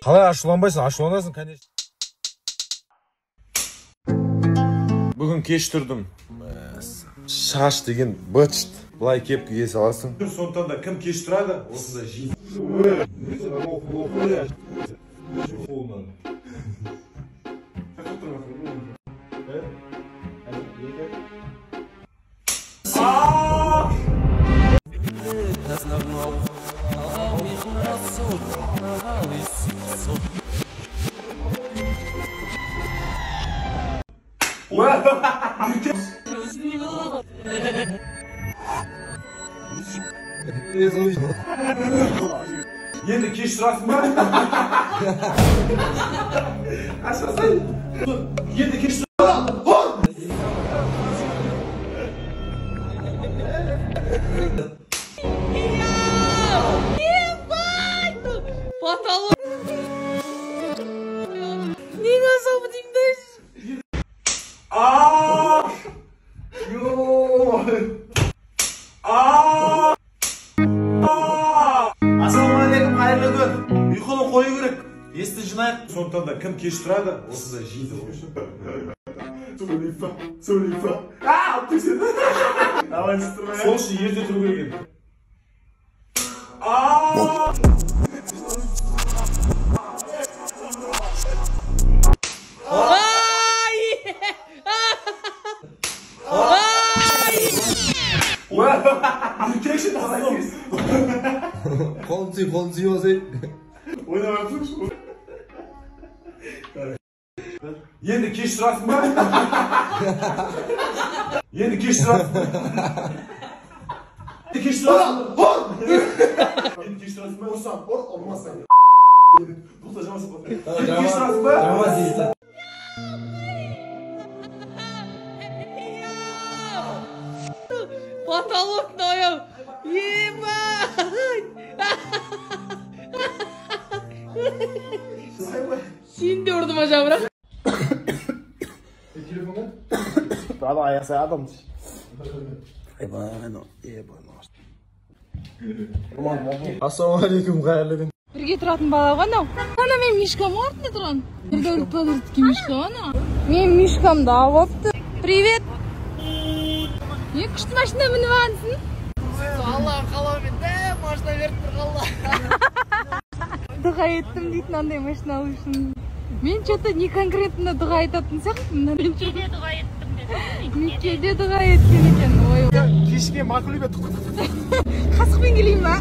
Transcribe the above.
Қалай ашуланбайсың? Ашуланасың, конечно. Бүгін кеш тұрдым. Шаш деген бычт. Бұлай кепкі кие саласың. Сондықтан да кім кеш тұрады? Осында жиын. Енді кеш тұрасың ба? Ашасың. Енді кеш тұрасың. Панталон. Неге особо деймдеш? Ассалаумағалейкум, қайырлы күн. Ұйқыны қою керек. Есті жинайық. Сондықтан да кім кеш тұрады? Осында жиды. Сөйлейфа. Түксен. Давай тұстырма. Сол үшін ерте тұру керек. Кешін тасайын. Қолын сүй болсай. Ойнамай тұршы. Енді кеш тұрасың ба? Енді кеш тұрасың ба? Енді кеш тұрасың ба? Енді кеш тұрасың ба? Ұрсам, ұрмасың. Бұқта жамасың ба? Енді кеш тұрасың ба? Жамас дейсің. Потолок ноял. Сен де ұрдым ажа бірақ. Bravo, jeg ser Adams. Ассалаумағалейкум, қайырлы күн. Бірге тұратын бала ғой анау. Ана мен мишкам артында тұрған. Бірдәулет подыртке мишка ана. Мен мишкамды алыпты. Привет. Не күшті машина мініп алғансың? Алла қалаумен де машина беріп тұр қалла. Дұға еттім дейтін андай машина алу үшін. Мен что-то не конкретно дұға айтатын сияқтымын. Кейде дұға еттім деді. Меккеде дұға еткен екен. Кешке мақұл үйбе тұқ. Қасықпен келейін ба?